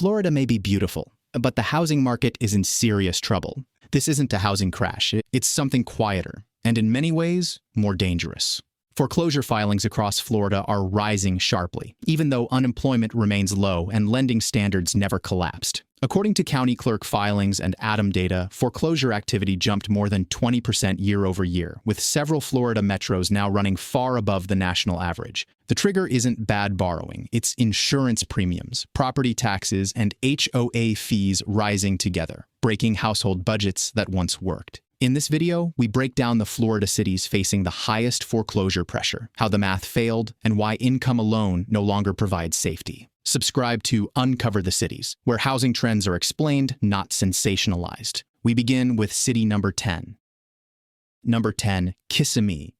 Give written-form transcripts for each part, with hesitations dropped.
Florida may be beautiful, but the housing market is in serious trouble. This isn't a housing crash, it's something quieter, and in many ways, more dangerous. Foreclosure filings across Florida are rising sharply, even though unemployment remains low and lending standards never collapsed. According to county clerk filings and ATTOM data, foreclosure activity jumped more than 20% year over year, with several Florida metros now running far above the national average. The trigger isn't bad borrowing, it's insurance premiums, property taxes, and HOA fees rising together, breaking household budgets that once worked. In this video, we break down the Florida cities facing the highest foreclosure pressure, how the math failed, and why income alone no longer provides safety. Subscribe to Uncover the Cities, where housing trends are explained, not sensationalized. We begin with city number 10. Number 10, Kissimmee.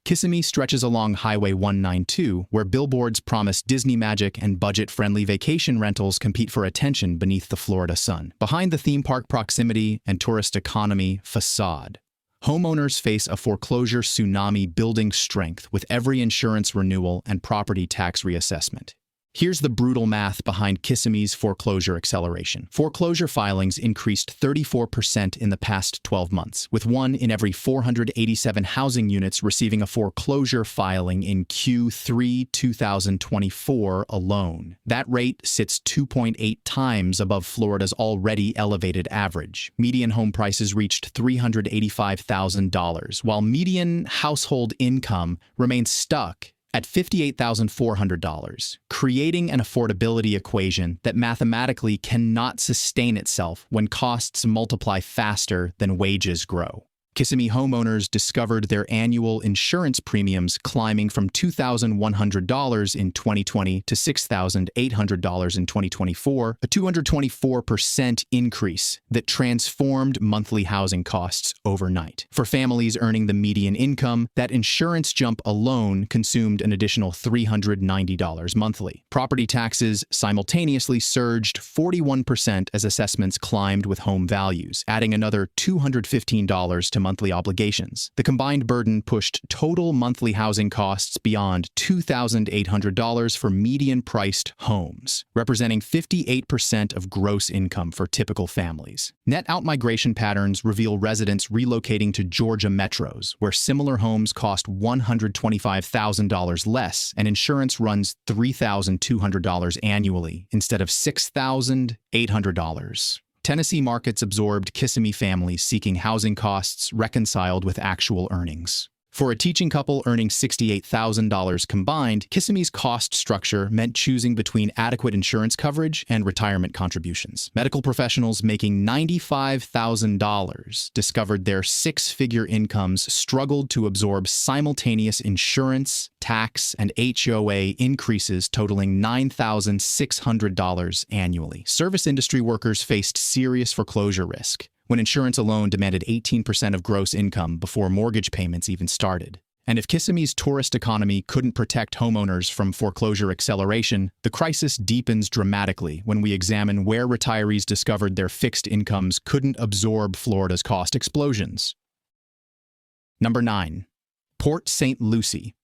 Kissimmee stretches along Highway 192, where billboards promise Disney magic and budget-friendly vacation rentals compete for attention beneath the Florida sun. Behind the theme park proximity and tourist economy facade, homeowners face a foreclosure tsunami building strength with every insurance renewal and property tax reassessment. Here's the brutal math behind Kissimmee's foreclosure acceleration. Foreclosure filings increased 34% in the past 12 months, with 1 in every 487 housing units receiving a foreclosure filing in Q3 2024 alone. That rate sits 2.8 times above Florida's already elevated average. Median home prices reached $385,000, while median household income remains stuck at $58,400, creating an affordability equation that mathematically cannot sustain itself when costs multiply faster than wages grow. Kissimmee homeowners discovered their annual insurance premiums climbing from $2,100 in 2020 to $6,800 in 2024, a 224% increase that transformed monthly housing costs overnight. For families earning the median income, that insurance jump alone consumed an additional $390 monthly. Property taxes simultaneously surged 41% as assessments climbed with home values, adding another $215 to monthly obligations. The combined burden pushed total monthly housing costs beyond $2,800 for median-priced homes, representing 58% of gross income for typical families. Net outmigration patterns reveal residents relocating to Georgia metros, where similar homes cost $125,000 less and insurance runs $3,200 annually instead of $6,800. Tennessee markets absorbed Kissimmee families seeking housing costs reconciled with actual earnings. For a teaching couple earning $68,000 combined, Kissimmee's cost structure meant choosing between adequate insurance coverage and retirement contributions. Medical professionals making $95,000 discovered their six-figure incomes struggled to absorb simultaneous insurance, tax, and HOA increases totaling $9,600 annually. Service industry workers faced serious foreclosure risk, when insurance alone demanded 18% of gross income before mortgage payments even started. And if Kissimmee's tourist economy couldn't protect homeowners from foreclosure acceleration, the crisis deepens dramatically when we examine where retirees discovered their fixed incomes couldn't absorb Florida's cost explosions. Number 9. Port St. Lucie.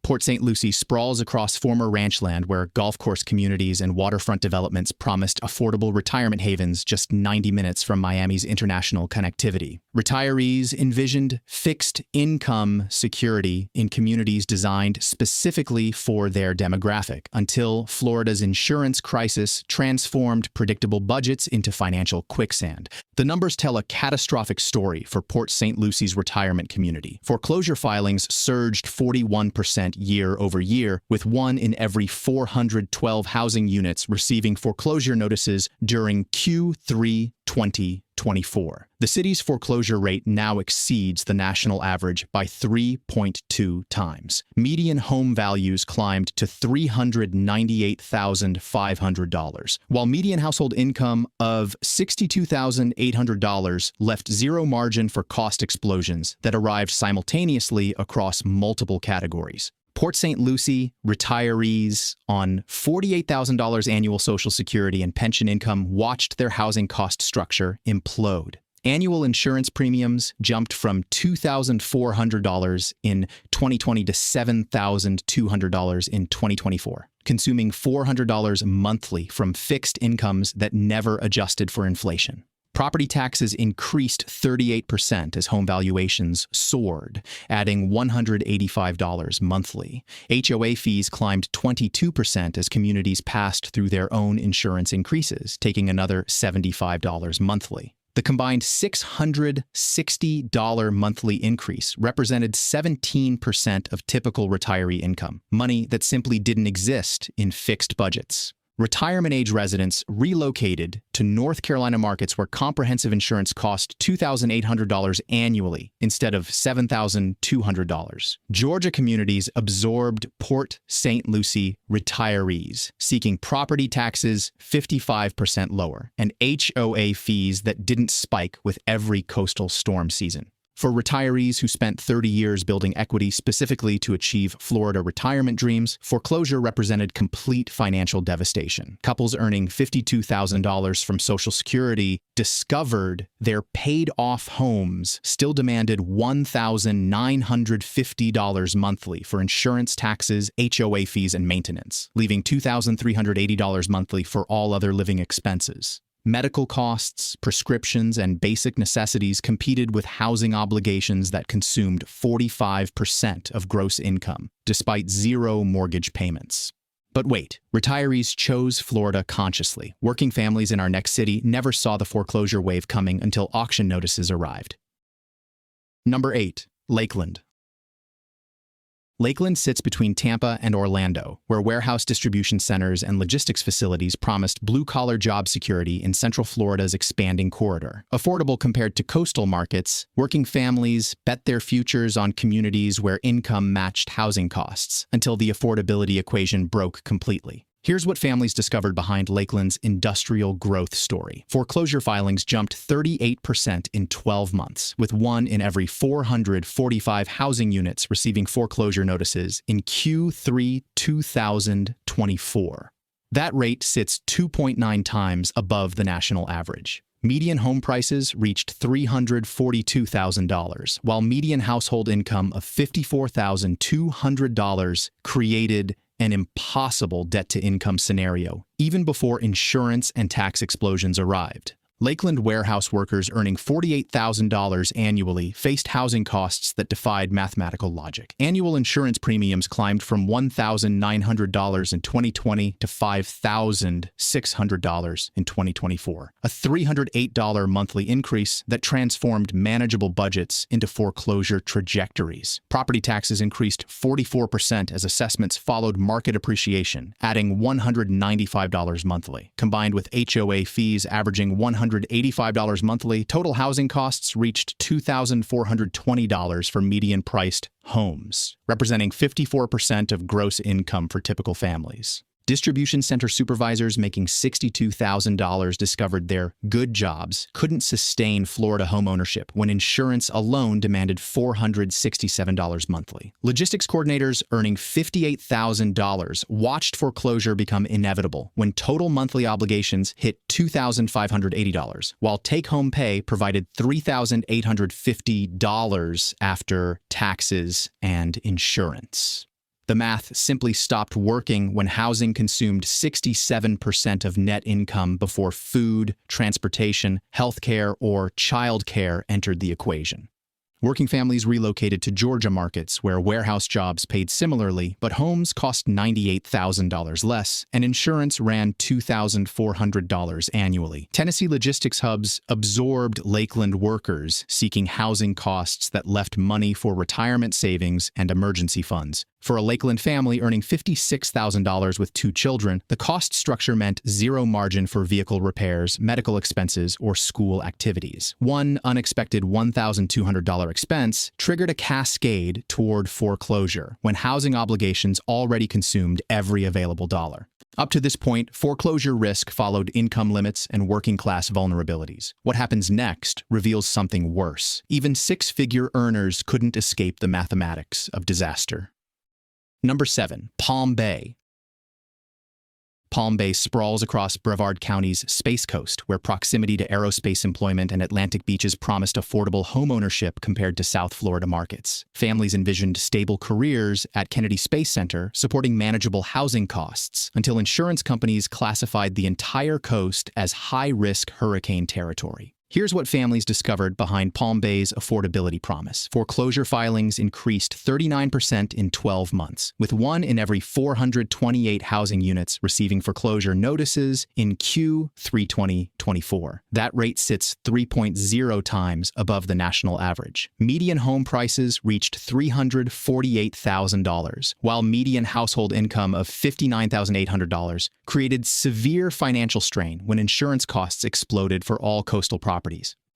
Port St. Lucie sprawls across former ranch land where golf course communities and waterfront developments promised affordable retirement havens just 90 minutes from Miami's international connectivity. Retirees envisioned fixed income security in communities designed specifically for their demographic, until Florida's insurance crisis transformed predictable budgets into financial quicksand. The numbers tell a catastrophic story for Port St. Lucie's retirement community. Foreclosure filings surged 41% year over year, with 1 in every 412 housing units receiving foreclosure notices during Q3 2024. The city's foreclosure rate now exceeds the national average by 3.2 times. Median home values climbed to $398,500, while median household income of $62,800 left zero margin for cost explosions that arrived simultaneously across multiple categories. Port St. Lucie retirees on $48,000 annual Social Security and pension income watched their housing cost structure implode. Annual insurance premiums jumped from $2,400 in 2020 to $7,200 in 2024. consuming $400 monthly from fixed incomes that never adjusted for inflation. Property taxes increased 38% as home valuations soared, adding $185 monthly. HOA fees climbed 22% as communities passed through their own insurance increases, taking another $75 monthly. The combined $660 monthly increase represented 17% of typical retiree income, money that simply didn't exist in fixed budgets. Retirement-age residents relocated to North Carolina markets where comprehensive insurance cost $2,800 annually instead of $7,200. Georgia communities absorbed Port St. Lucie retirees, seeking property taxes 55% lower and HOA fees that didn't spike with every coastal storm season. For retirees who spent 30 years building equity specifically to achieve Florida retirement dreams, foreclosure represented complete financial devastation. Couples earning $52,000 from Social Security discovered their paid-off homes still demanded $1,950 monthly for insurance, taxes, HOA fees, and maintenance, leaving $2,380 monthly for all other living expenses. Medical costs, prescriptions, and basic necessities competed with housing obligations that consumed 45% of gross income, despite zero mortgage payments. But wait, retirees chose Florida consciously. Working families in our next city never saw the foreclosure wave coming until auction notices arrived. Number 8. Lakeland. Lakeland sits between Tampa and Orlando, where warehouse distribution centers and logistics facilities promised blue-collar job security in Central Florida's expanding corridor. Affordable compared to coastal markets, working families bet their futures on communities where income matched housing costs until the affordability equation broke completely. Here's what families discovered behind Lakeland's industrial growth story. Foreclosure filings jumped 38% in 12 months, with 1 in every 445 housing units receiving foreclosure notices in Q3 2024. That rate sits 2.9 times above the national average. Median home prices reached $342,000, while median household income of $54,200 created an impossible debt-to-income scenario, even before insurance and tax explosions arrived. Lakeland warehouse workers earning $48,000 annually faced housing costs that defied mathematical logic. Annual insurance premiums climbed from $1,900 in 2020 to $5,600 in 2024, a $308 monthly increase that transformed manageable budgets into foreclosure trajectories. Property taxes increased 44% as assessments followed market appreciation, adding $195 monthly. Combined with HOA fees averaging $185 monthly, total housing costs reached $2,420 for median-priced homes, representing 54% of gross income for typical families. Distribution center supervisors making $62,000 discovered their good jobs couldn't sustain Florida homeownership when insurance alone demanded $467 monthly. Logistics coordinators earning $58,000 watched foreclosure become inevitable when total monthly obligations hit $2,580, while take-home pay provided $3,850 after taxes and insurance. The math simply stopped working when housing consumed 67% of net income before food, transportation, healthcare, or childcare entered the equation. Working families relocated to Georgia markets where warehouse jobs paid similarly, but homes cost $98,000 less, and insurance ran $2,400 annually. Tennessee logistics hubs absorbed Lakeland workers seeking housing costs that left money for retirement savings and emergency funds. For a Lakeland family earning $56,000 with 2 children, the cost structure meant zero margin for vehicle repairs, medical expenses, or school activities. One unexpected $1,200 expense triggered a cascade toward foreclosure when housing obligations already consumed every available dollar. Up to this point, foreclosure risk followed income limits and working-class vulnerabilities. What happens next reveals something worse. Even six-figure earners couldn't escape the mathematics of disaster. Number 7. Palm Bay. Palm Bay sprawls across Brevard County's Space Coast, where proximity to aerospace employment and Atlantic beaches promised affordable homeownership compared to South Florida markets. Families envisioned stable careers at Kennedy Space Center, supporting manageable housing costs, until insurance companies classified the entire coast as high-risk hurricane territory. Here's what families discovered behind Palm Bay's affordability promise. Foreclosure filings increased 39% in 12 months, with 1 in every 428 housing units receiving foreclosure notices in Q3 2024. That rate sits 3.0 times above the national average. Median home prices reached $348,000, while median household income of $59,800 created severe financial strain when insurance costs exploded for all coastal properties.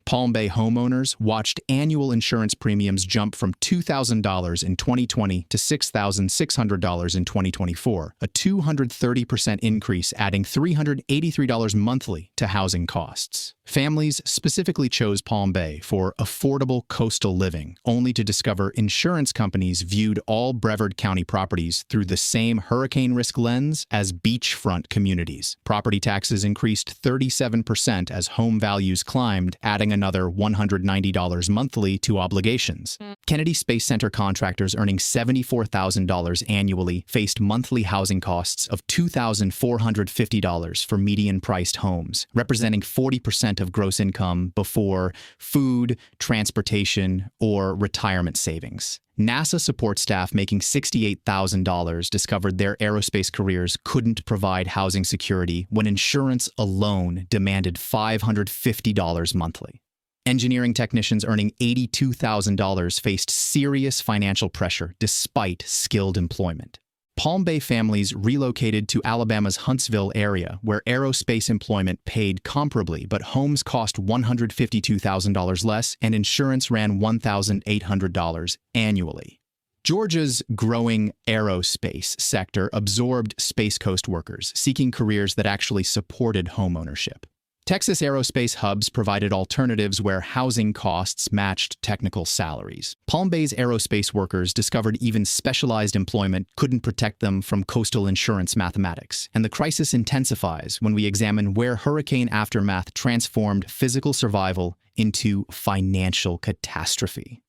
Palm Bay homeowners watched annual insurance premiums jump from $2,000 in 2020 to $6,600 in 2024, a 230% increase, adding $383 monthly to housing costs. Families specifically chose Palm Bay for affordable coastal living, only to discover insurance companies viewed all Brevard County properties through the same hurricane risk lens as beachfront communities. Property taxes increased 37% as home values climbed, adding another $190 monthly to obligations. Kennedy Space Center contractors earning $74,000 annually faced monthly housing costs of $2,450 for median-priced homes, representing 40% of gross income before food, transportation, or retirement savings. NASA support staff making $68,000 discovered their aerospace careers couldn't provide housing security when insurance alone demanded $550 monthly. Engineering technicians earning $82,000 faced serious financial pressure despite skilled employment. Palm Bay families relocated to Alabama's Huntsville area, where aerospace employment paid comparably, but homes cost $152,000 less and insurance ran $1,800 annually. Georgia's growing aerospace sector absorbed Space Coast workers, seeking careers that actually supported homeownership. Texas aerospace hubs provided alternatives where housing costs matched technical salaries. Palm Bay's aerospace workers discovered even specialized employment couldn't protect them from coastal insurance mathematics, and the crisis intensifies when we examine where hurricane aftermath transformed physical survival into financial catastrophe.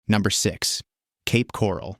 Number 6. Cape Coral.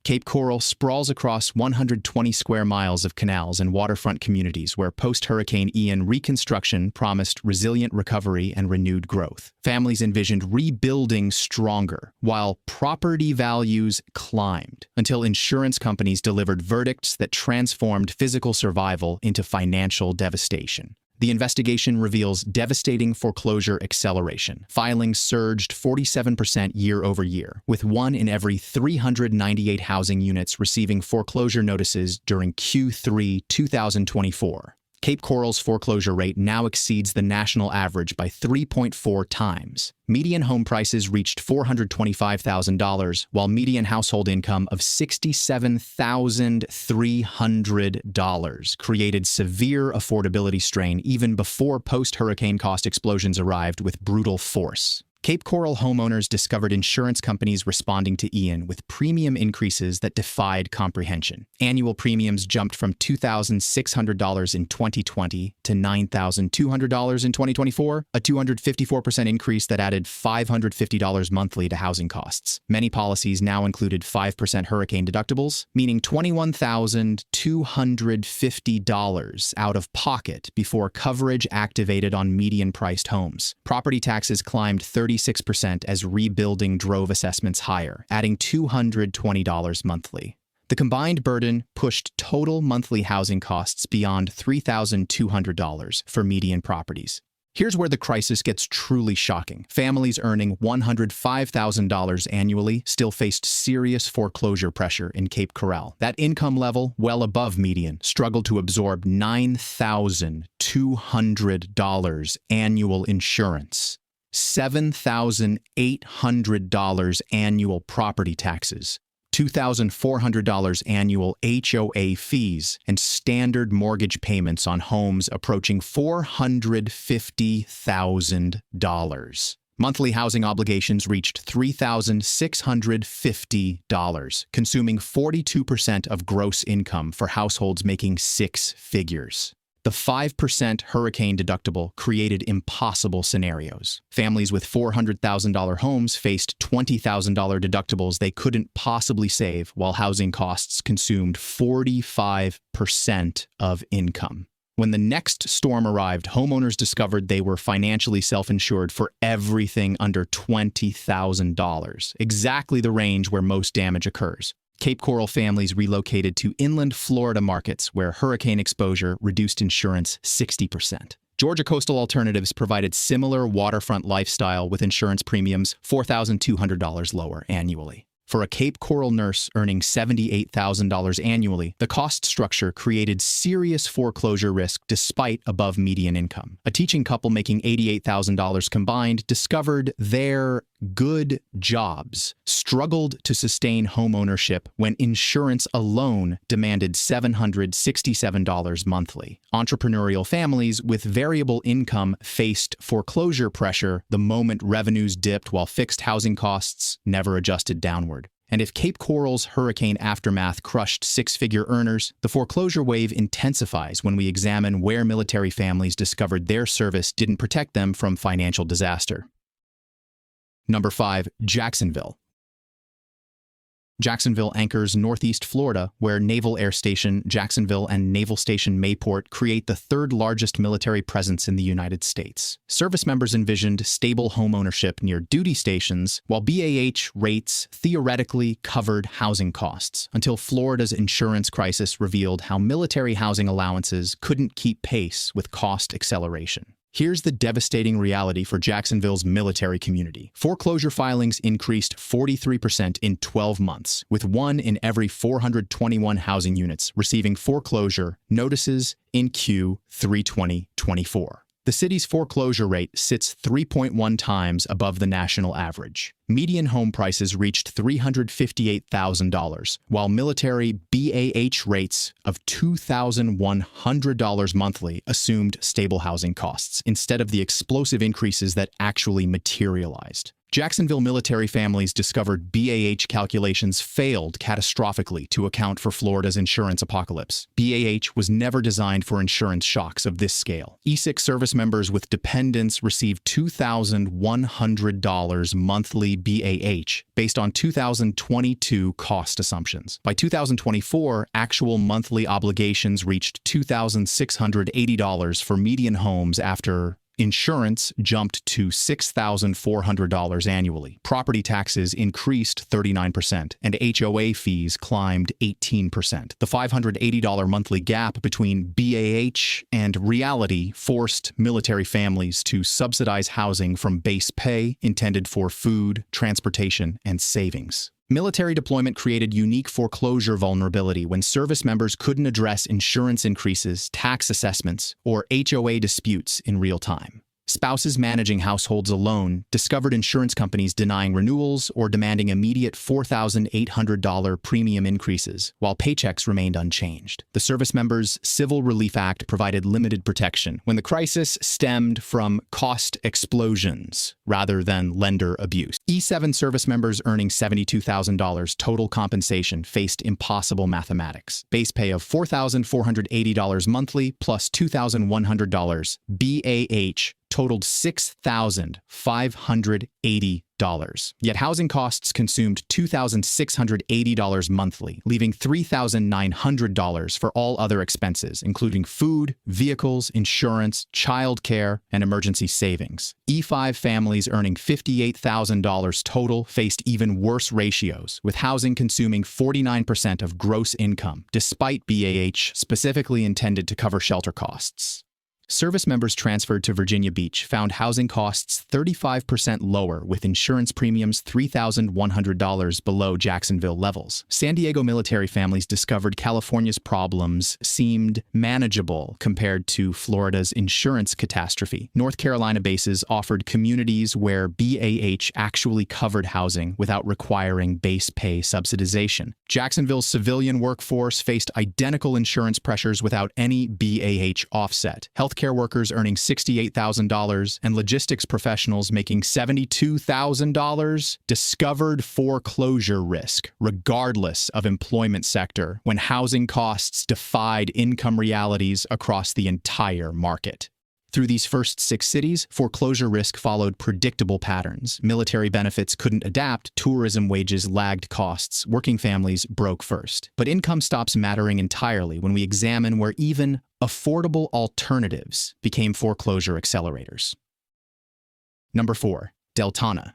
Cape Coral sprawls across 120 square miles of canals and waterfront communities where post-Hurricane Ian reconstruction promised resilient recovery and renewed growth. Families envisioned rebuilding stronger, while property values climbed, until insurance companies delivered verdicts that transformed physical survival into financial devastation. The investigation reveals devastating foreclosure acceleration. Filings surged 47% year over year, with 1 in every 398 housing units receiving foreclosure notices during Q3 2024. Cape Coral's foreclosure rate now exceeds the national average by 3.4 times. Median home prices reached $425,000, while median household income of $67,300 created severe affordability strain even before post-hurricane cost explosions arrived with brutal force. Cape Coral homeowners discovered insurance companies responding to Ian with premium increases that defied comprehension. Annual premiums jumped from $2,600 in 2020 to $9,200 in 2024, a 254% increase that added $550 monthly to housing costs. Many policies now included 5% hurricane deductibles, meaning $21,250 out of pocket before coverage activated on median-priced homes. Property taxes climbed 36% as rebuilding drove assessments higher, adding $220 monthly. The combined burden pushed total monthly housing costs beyond $3,200 for median properties. Here's where the crisis gets truly shocking. Families earning $105,000 annually still faced serious foreclosure pressure in Cape Coral. That income level, well above median, struggled to absorb $9,200 annual insurance, $7,800 annual property taxes, $2,400 annual HOA fees, and standard mortgage payments on homes approaching $450,000. Monthly housing obligations reached $3,650, consuming 42% of gross income for households making six figures. The 5% hurricane deductible created impossible scenarios. Families with $400,000 homes faced $20,000 deductibles they couldn't possibly save, while housing costs consumed 45% of income. When the next storm arrived, homeowners discovered they were financially self-insured for everything under $20,000, exactly the range where most damage occurs. Cape Coral families relocated to inland Florida markets where hurricane exposure reduced insurance 60%. Georgia Coastal Alternatives provided similar waterfront lifestyle with insurance premiums $4,200 lower annually. For a Cape Coral nurse earning $78,000 annually, the cost structure created serious foreclosure risk despite above median income. A teaching couple making $88,000 combined discovered their good jobs struggled to sustain homeownership when insurance alone demanded $767 monthly. Entrepreneurial families with variable income faced foreclosure pressure the moment revenues dipped, while fixed housing costs never adjusted downward. And if Cape Coral's hurricane aftermath crushed six-figure earners, the foreclosure wave intensifies when we examine where military families discovered their service didn't protect them from financial disaster. Number 5. Jacksonville. Jacksonville anchors northeast Florida, where Naval Air Station Jacksonville and Naval Station Mayport create the third largest military presence in the United States. Service members envisioned stable home ownership near duty stations, while BAH rates theoretically covered housing costs, until Florida's insurance crisis revealed how military housing allowances couldn't keep pace with cost acceleration. Here's the devastating reality for Jacksonville's military community. Foreclosure filings increased 43% in 12 months, with 1 in every 421 housing units receiving foreclosure notices in Q3 2024. The city's foreclosure rate sits 3.1 times above the national average. Median home prices reached $358,000, while military BAH rates of $2,100 monthly assumed stable housing costs instead of the explosive increases that actually materialized. Jacksonville military families discovered BAH calculations failed catastrophically to account for Florida's insurance apocalypse. BAH was never designed for insurance shocks of this scale. E6 service members with dependents received $2,100 monthly BAH based on 2022 cost assumptions. By 2024, actual monthly obligations reached $2,680 for median homes after insurance jumped to $6,400 annually. Property taxes increased 39%, and HOA fees climbed 18%. The $580 monthly gap between BAH and reality forced military families to subsidize housing from base pay intended for food, transportation, and savings. Military deployment created unique foreclosure vulnerability when service members couldn't address insurance increases, tax assessments, or HOA disputes in real time. Spouses managing households alone discovered insurance companies denying renewals or demanding immediate $4,800 premium increases, while paychecks remained unchanged. The Service Members Civil Relief Act provided limited protection when the crisis stemmed from cost explosions rather than lender abuse. E7 service members earning $72,000 total compensation faced impossible mathematics. Base pay of $4,480 monthly plus $2,100 BAH totaled $6,580. Yet housing costs consumed $2,680 monthly, leaving $3,900 for all other expenses, including food, vehicles, insurance, childcare, and emergency savings. E5 families earning $58,000 total faced even worse ratios, with housing consuming 49% of gross income, despite BAH specifically intended to cover shelter costs. Service members transferred to Virginia Beach found housing costs 35% lower, with insurance premiums $3,100 below Jacksonville levels. San Diego military families discovered California's problems seemed manageable compared to Florida's insurance catastrophe. North Carolina bases offered communities where BAH actually covered housing without requiring base pay subsidization. Jacksonville's civilian workforce faced identical insurance pressures without any BAH offset. Healthcare healthcare workers earning $68,000 and logistics professionals making $72,000 discovered foreclosure risk, regardless of employment sector, when housing costs defied income realities across the entire market. Through these first 6 cities, foreclosure risk followed predictable patterns. Military benefits couldn't adapt, tourism wages lagged costs, working families broke first. But income stops mattering entirely when we examine where even affordable alternatives became foreclosure accelerators. Number 4, Deltona.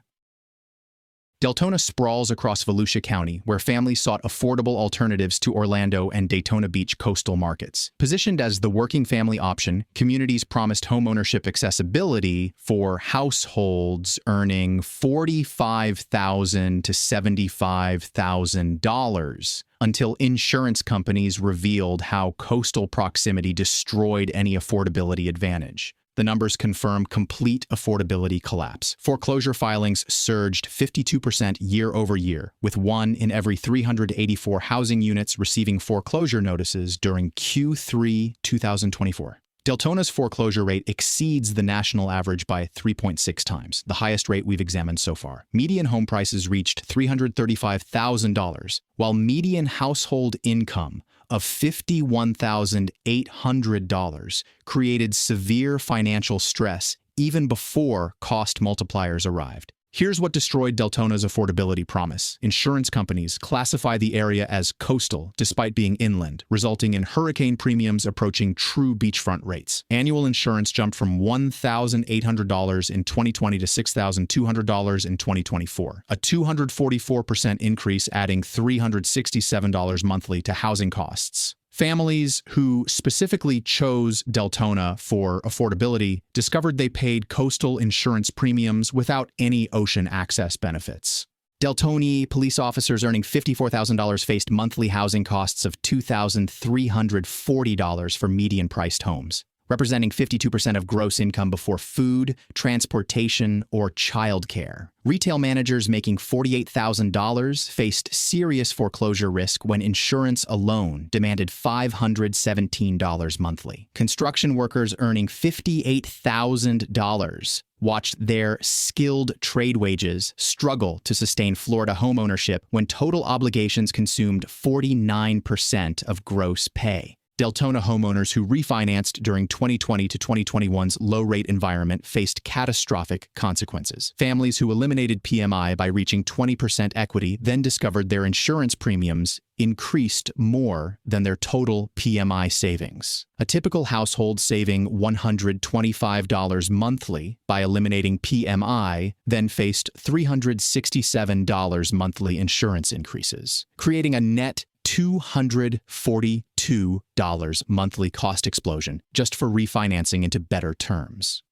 Deltona sprawls across Volusia County, where families sought affordable alternatives to Orlando and Daytona Beach coastal markets. Positioned as the working family option, communities promised homeownership accessibility for households earning $45,000 to $75,000 until insurance companies revealed how coastal proximity destroyed any affordability advantage. The numbers confirm complete affordability collapse. Foreclosure filings surged 52% year over year, with 1 in every 384 housing units receiving foreclosure notices during Q3 2024. Deltona's foreclosure rate exceeds the national average by 3.6 times, the highest rate we've examined so far. Median home prices reached $335,000, while median household income of $51,800 created severe financial stress even before cost multipliers arrived. Here's what destroyed Deltona's affordability promise. Insurance companies classify the area as coastal despite being inland, resulting in hurricane premiums approaching true beachfront rates. Annual insurance jumped from $1,800 in 2020 to $6,200 in 2024, a 244% increase, adding $367 monthly to housing costs. Families who specifically chose Deltona for affordability discovered they paid coastal insurance premiums without any ocean access benefits. Deltona police officers earning $54,000 faced monthly housing costs of $2,340 for median-priced homes, representing 52% of gross income before food, transportation, or childcare. Retail managers making $48,000 faced serious foreclosure risk when insurance alone demanded $517 monthly. Construction workers earning $58,000 watched their skilled trade wages struggle to sustain Florida homeownership when total obligations consumed 49% of gross pay. Deltona homeowners who refinanced during 2020 to 2021's low-rate environment faced catastrophic consequences. Families who eliminated PMI by reaching 20% equity then discovered their insurance premiums increased more than their total PMI savings. A typical household saving $125 monthly by eliminating PMI then faced $367 monthly insurance increases, creating a net $242 monthly cost explosion just for refinancing into better terms.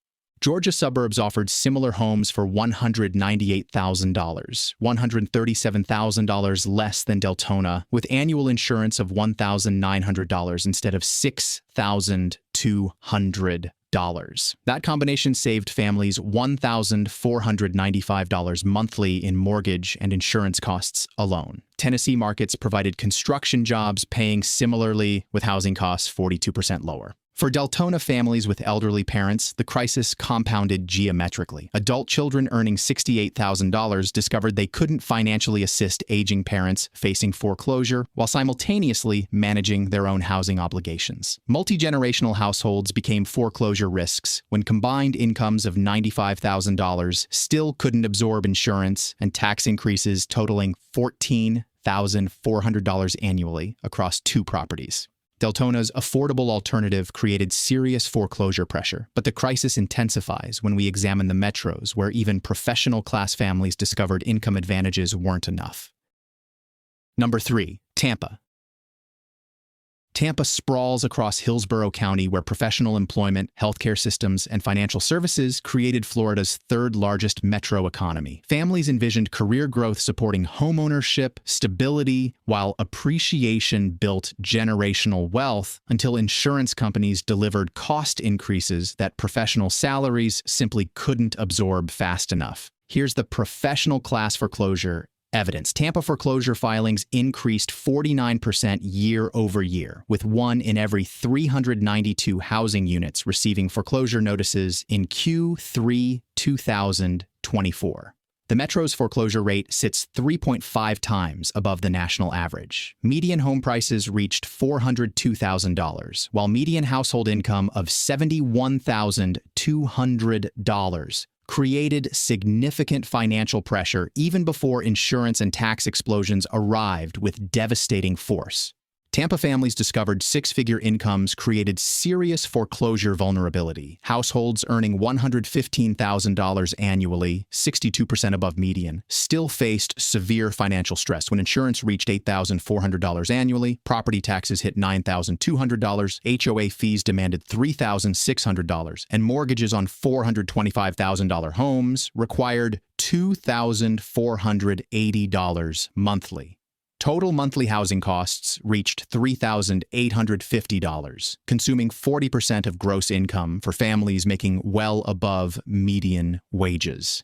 Georgia suburbs offered similar homes for $198,000, $137,000 less than Deltona, with annual insurance of $1,900 instead of $6,200. That combination saved families $1,495 monthly in mortgage and insurance costs alone. Tennessee markets provided construction jobs paying similarly, with housing costs 42% lower. For Deltona families with elderly parents, the crisis compounded geometrically. Adult children earning $68,000 discovered they couldn't financially assist aging parents facing foreclosure while simultaneously managing their own housing obligations. Multi-generational households became foreclosure risks when combined incomes of $95,000 still couldn't absorb insurance and tax increases totaling $14,400 annually across 2 properties. Deltona's affordable alternative created serious foreclosure pressure, but the crisis intensifies when we examine the metros where even professional class families discovered income advantages weren't enough. Number 3, Tampa. Tampa sprawls across Hillsborough County, where professional employment, healthcare systems, and financial services created Florida's 3rd largest metro economy. Families envisioned career growth supporting homeownership, stability, while appreciation built generational wealth until insurance companies delivered cost increases that professional salaries simply couldn't absorb fast enough. Here's the professional class foreclosure evidence. Tampa foreclosure filings increased 49% year over year, with 1 in every 392 housing units receiving foreclosure notices in Q3 2024. The Metro's foreclosure rate sits 3.5 times above the national average. Median home prices reached $402,000, while median household income of $71,200 created significant financial pressure even before insurance and tax explosions arrived with devastating force. Tampa families discovered six-figure incomes created serious foreclosure vulnerability. Households earning $115,000 annually, 62% above median, still faced severe financial stress. When insurance reached $8,400 annually, property taxes hit $9,200, HOA fees demanded $3,600, and mortgages on $425,000 homes required $2,480 monthly. Total monthly housing costs reached $3,850, consuming 40% of gross income for families making well above median wages.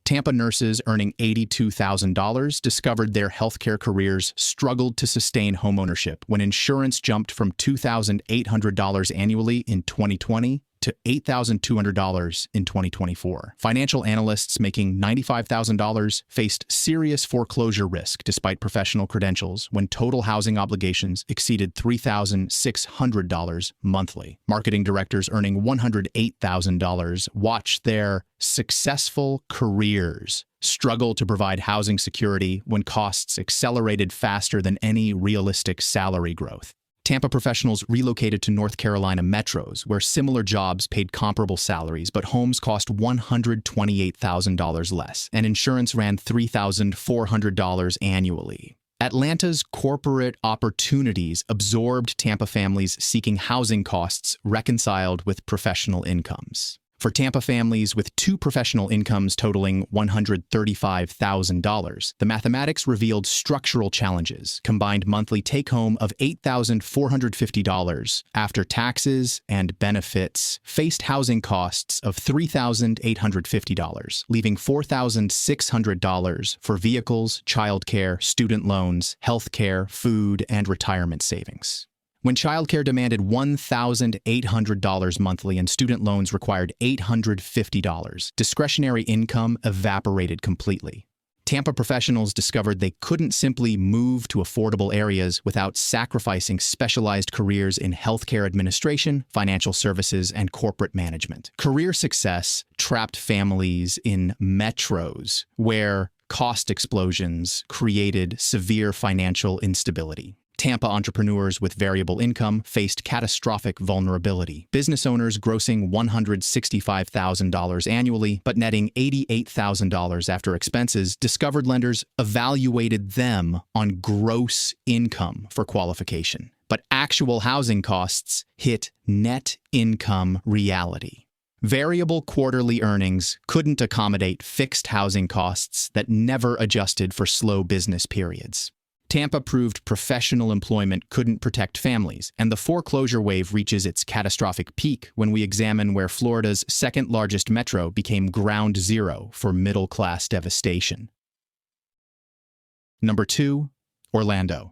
Tampa nurses earning $82,000 discovered their healthcare careers struggled to sustain homeownership when insurance jumped from $2,800 annually in 2020 to $8,200 in 2024. Financial analysts making $95,000 faced serious foreclosure risk despite professional credentials when total housing obligations exceeded $3,600 monthly. Marketing directors earning $108,000 watched their successful careers struggle to provide housing security when costs accelerated faster than any realistic salary growth. Tampa professionals relocated to North Carolina metros, where similar jobs paid comparable salaries, but homes cost $128,000 less, and insurance ran $3,400 annually. Atlanta's corporate opportunities absorbed Tampa families seeking housing costs reconciled with professional incomes. For Tampa families with two professional incomes totaling $135,000, the mathematics revealed structural challenges. Combined monthly take-home of $8,450 after taxes and benefits faced housing costs of $3,850, leaving $4,600 for vehicles, childcare, student loans, healthcare, food, and retirement savings. When childcare demanded $1,800 monthly and student loans required $850, discretionary income evaporated completely. Tampa professionals discovered they couldn't simply move to affordable areas without sacrificing specialized careers in healthcare administration, financial services, and corporate management. Career success trapped families in metros where cost explosions created severe financial instability. Tampa entrepreneurs with variable income faced catastrophic vulnerability. Business owners grossing $165,000 annually but netting $88,000 after expenses discovered lenders evaluated them on gross income for qualification. But actual housing costs hit net income reality. Variable quarterly earnings couldn't accommodate fixed housing costs that never adjusted for slow business periods. Tampa proved professional employment couldn't protect families, and the foreclosure wave reaches its catastrophic peak when we examine where Florida's second-largest metro became ground zero for middle-class devastation. Number 2, Orlando.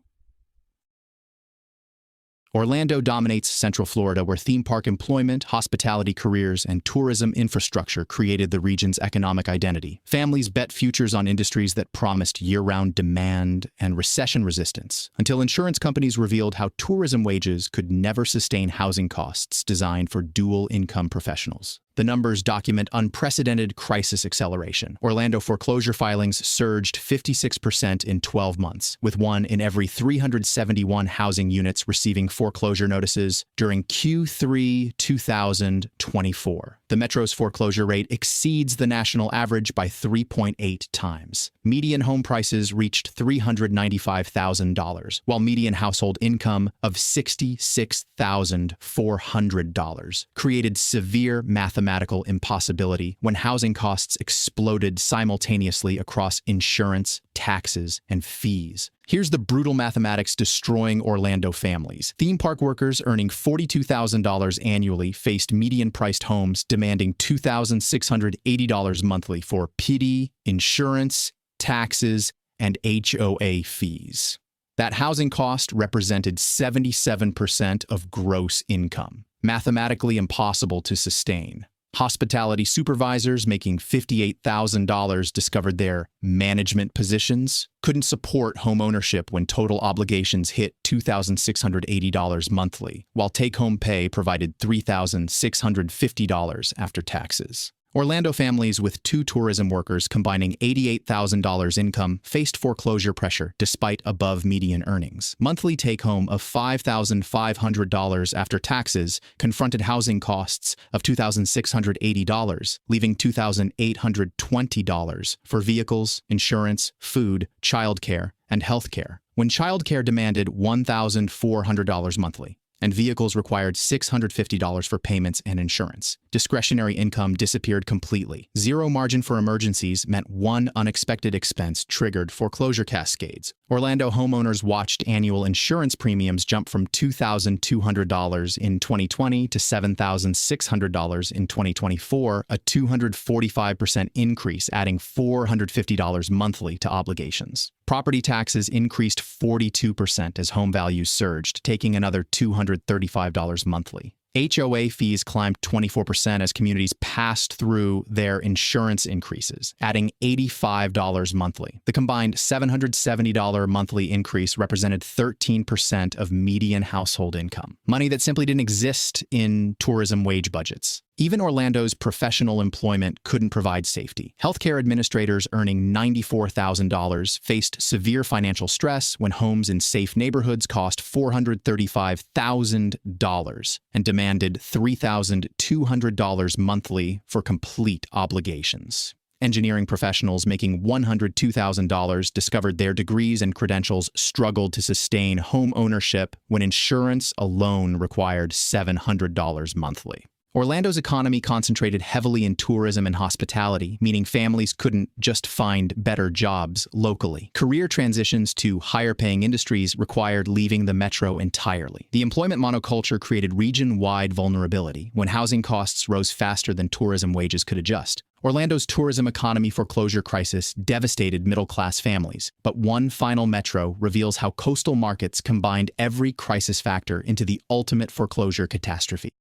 Orlando dominates Central Florida, where theme park employment, hospitality careers, and tourism infrastructure created the region's economic identity. Families bet futures on industries that promised year-round demand and recession resistance, until insurance companies revealed how tourism wages could never sustain housing costs designed for dual-income professionals. The numbers document unprecedented crisis acceleration. Orlando foreclosure filings surged 56% in 12 months, with 1 in every 371 housing units receiving foreclosure notices during Q3 2024. The Metro's foreclosure rate exceeds the national average by 3.8 times. Median home prices reached $395,000, while median household income of $66,400 created severe mathematical impossibility when housing costs exploded simultaneously across insurance, taxes, and fees. Here's the brutal mathematics destroying Orlando families. Theme park workers earning $42,000 annually faced median-priced homes demanding $2,680 monthly for PD, insurance, taxes, and HOA fees. That housing cost represented 77% of gross income, mathematically impossible to sustain. Hospitality supervisors making $58,000 discovered their management positions couldn't support home ownership when total obligations hit $2,680 monthly, while take-home pay provided $3,650 after taxes. Orlando families with 2 tourism workers combining $88,000 income faced foreclosure pressure despite above-median earnings. Monthly take-home of $5,500 after taxes confronted housing costs of $2,680, leaving $2,820 for vehicles, insurance, food, childcare, and healthcare. When childcare demanded $1,400 monthly, and vehicles required $650 for payments and insurance. Discretionary income disappeared completely. Zero margin for emergencies meant one unexpected expense triggered foreclosure cascades. Orlando homeowners watched annual insurance premiums jump from $2,200 in 2020 to $7,600 in 2024, a 245% increase, adding $450 monthly to obligations. Property taxes increased 42% as home values surged, taking another $235 monthly. HOA fees climbed 24% as communities passed through their insurance increases, adding $85 monthly. The combined $770 monthly increase represented 13% of median household income, money that simply didn't exist in tourism wage budgets. Even Orlando's professional employment couldn't provide safety. Healthcare administrators earning $94,000 faced severe financial stress when homes in safe neighborhoods cost $435,000 and demanded $3,200 monthly for complete obligations. Engineering professionals making $102,000 discovered their degrees and credentials struggled to sustain home ownership when insurance alone required $700 monthly. Orlando's economy concentrated heavily in tourism and hospitality, meaning families couldn't just find better jobs locally. Career transitions to higher-paying industries required leaving the metro entirely. The employment monoculture created region-wide vulnerability when housing costs rose faster than tourism wages could adjust. Orlando's tourism economy foreclosure crisis devastated middle-class families, but one final metro reveals how coastal markets combined every crisis factor into the ultimate foreclosure catastrophe.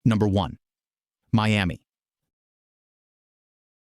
Number 1. Miami.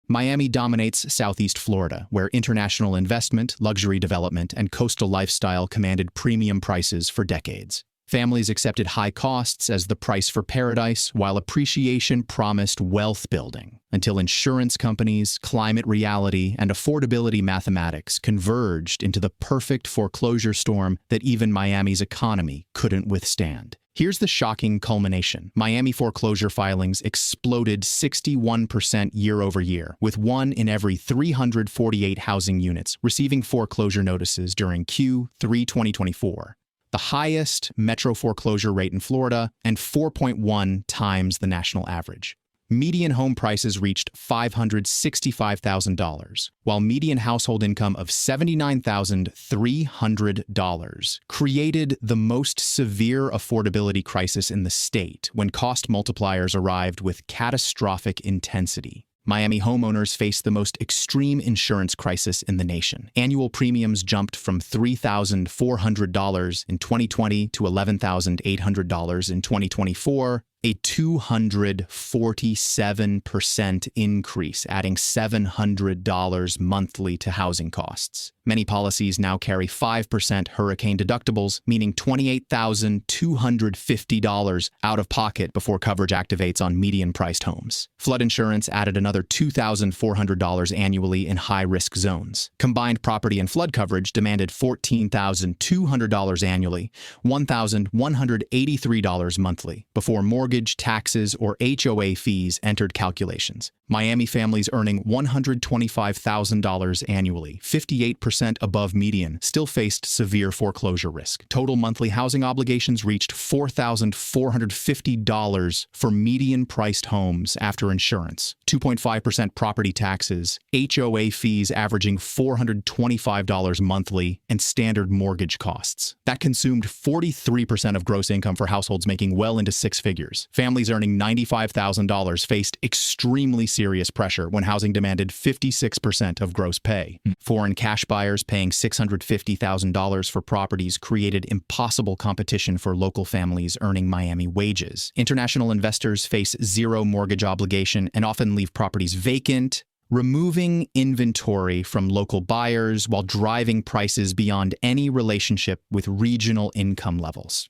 Miami dominates Southeast Florida, where international investment, luxury development, and coastal lifestyle commanded premium prices for decades. Families accepted high costs as the price for paradise, while appreciation promised wealth building, until insurance companies, climate reality, and affordability mathematics converged into the perfect foreclosure storm that even Miami's economy couldn't withstand. Here's the shocking culmination. Miami foreclosure filings exploded 61% year over year, with 1 in every 348 housing units receiving foreclosure notices during Q3 2024, the highest metro foreclosure rate in Florida and 4.1 times the national average. Median home prices reached $565,000, while median household income of $79,300 created the most severe affordability crisis in the state when cost multipliers arrived with catastrophic intensity. Miami homeowners faced the most extreme insurance crisis in the nation. Annual premiums jumped from $3,400 in 2020 to $11,800 in 2024, a 247% increase, adding $700 monthly to housing costs. Many policies now carry 5% hurricane deductibles, meaning $28,250 out of pocket before coverage activates on median-priced homes. Flood insurance added another $2,400 annually in high-risk zones. Combined property and flood coverage demanded $14,200 annually, $1,183 monthly, before mortgage, taxes, or HOA fees entered calculations. Miami families earning $125,000 annually, 58% above median, still faced severe foreclosure risk. Total monthly housing obligations reached $4,450 for median-priced homes after insurance, 2.5% property taxes, HOA fees averaging $425 monthly, and standard mortgage costs. That consumed 43% of gross income for households making well into 6 figures. markets. Families earning $95,000 faced extremely serious pressure when housing demanded 56% of gross pay. Foreign cash buyers paying $650,000 for properties created impossible competition for local families earning Miami wages. International investors face zero mortgage obligation and often leave properties vacant, removing inventory from local buyers while driving prices beyond any relationship with regional income levels.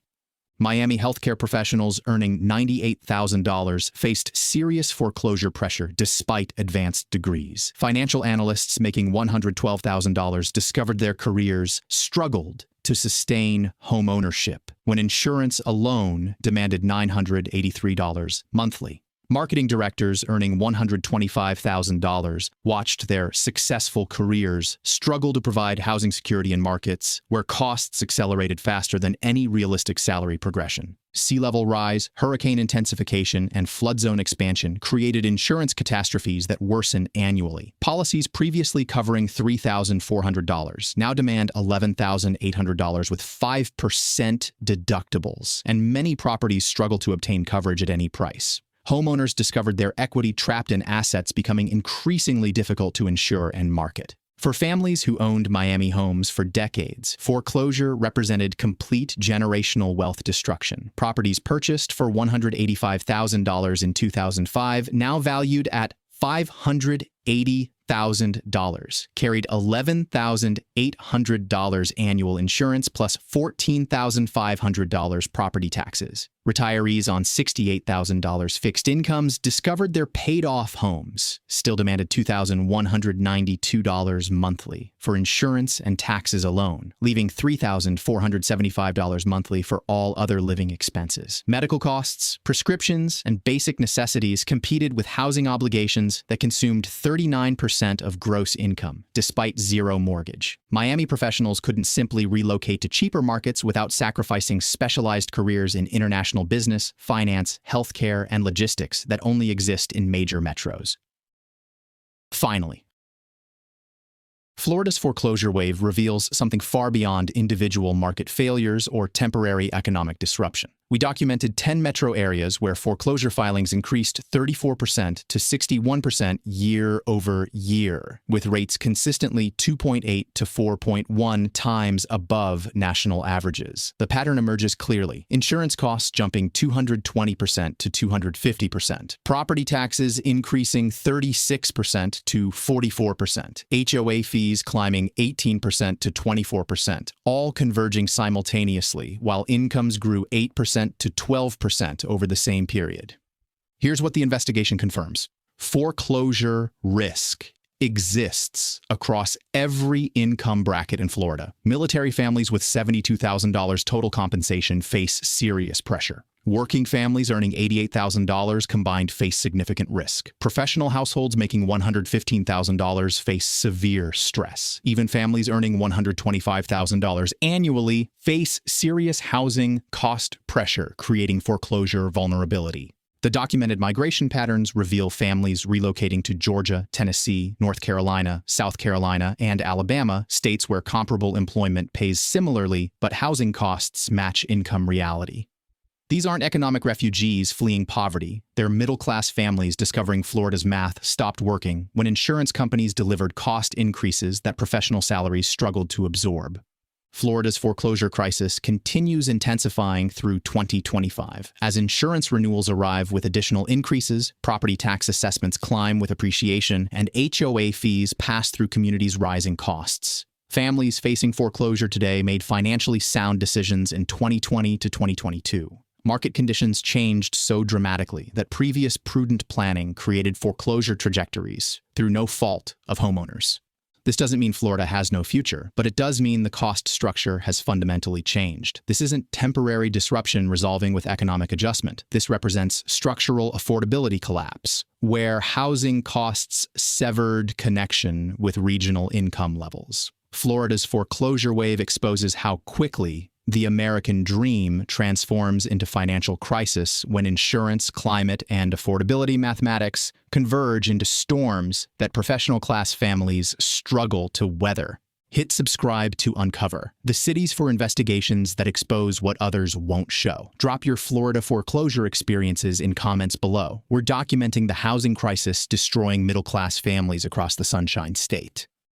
Miami healthcare professionals earning $98,000 faced serious foreclosure pressure despite advanced degrees. Financial analysts making $112,000 discovered their careers struggled to sustain home ownership when insurance alone demanded $983 monthly. Marketing directors earning $125,000 watched their successful careers struggle to provide housing security in markets where costs accelerated faster than any realistic salary progression. Sea level rise, hurricane intensification, and flood zone expansion created insurance catastrophes that worsen annually. Policies previously covering $3,400 now demand $11,800 with 5% deductibles, and many properties struggle to obtain coverage at any price. Homeowners discovered their equity trapped in assets becoming increasingly difficult to insure and market. For families who owned Miami homes for decades, foreclosure represented complete generational wealth destruction. Properties purchased for $185,000 in 2005, now valued at $580,000, carried $11,800 annual insurance plus $14,500 property taxes. Retirees on $68,000 fixed incomes discovered their paid-off homes still demanded $2,192 monthly for insurance and taxes alone, leaving $3,475 monthly for all other living expenses. Medical costs, prescriptions, and basic necessities competed with housing obligations that consumed 39% of gross income, despite zero mortgage. Miami professionals couldn't simply relocate to cheaper markets without sacrificing specialized careers in international business, finance, healthcare, and logistics that only exist in major metros. Finally, Florida's foreclosure wave reveals something far beyond individual market failures or temporary economic disruption. We documented 10 metro areas where foreclosure filings increased 34% to 61% year over year, with rates consistently 2.8 to 4.1 times above national averages. The pattern emerges clearly. Insurance costs jumping 220% to 250%. Property taxes increasing 36% to 44%. HOA fees climbing 18% to 24%, all converging simultaneously, while incomes grew 8% to 12% over the same period. Here's what the investigation confirms. Foreclosure risk exists across every income bracket in Florida. Military families with $72,000 total compensation face serious pressure. Working families earning $88,000 combined face significant risk. Professional households making $115,000 face severe stress. Even families earning $125,000 annually face serious housing cost pressure, creating foreclosure vulnerability. The documented migration patterns reveal families relocating to Georgia, Tennessee, North Carolina, South Carolina, and Alabama, states where comparable employment pays similarly, but housing costs match income reality. These aren't economic refugees fleeing poverty. They're middle-class families discovering Florida's math stopped working when insurance companies delivered cost increases that professional salaries struggled to absorb. Florida's foreclosure crisis continues intensifying through 2025. As insurance renewals arrive with additional increases, property tax assessments climb with appreciation, and HOA fees pass through communities' rising costs. Families facing foreclosure today made financially sound decisions in 2020 to 2022. Market conditions changed so dramatically that previous prudent planning created foreclosure trajectories through no fault of homeowners. This doesn't mean Florida has no future, but it does mean the cost structure has fundamentally changed. This isn't temporary disruption resolving with economic adjustment. This represents structural affordability collapse, where housing costs severed connection with regional income levels. Florida's foreclosure wave exposes how quickly the American dream transforms into financial crisis when insurance, climate, and affordability mathematics converge into storms that professional class families struggle to weather. Hit subscribe to uncover the cities for investigations that expose what others won't show. Drop your Florida foreclosure experiences in comments below. We're documenting the housing crisis destroying middle-class families across the Sunshine State.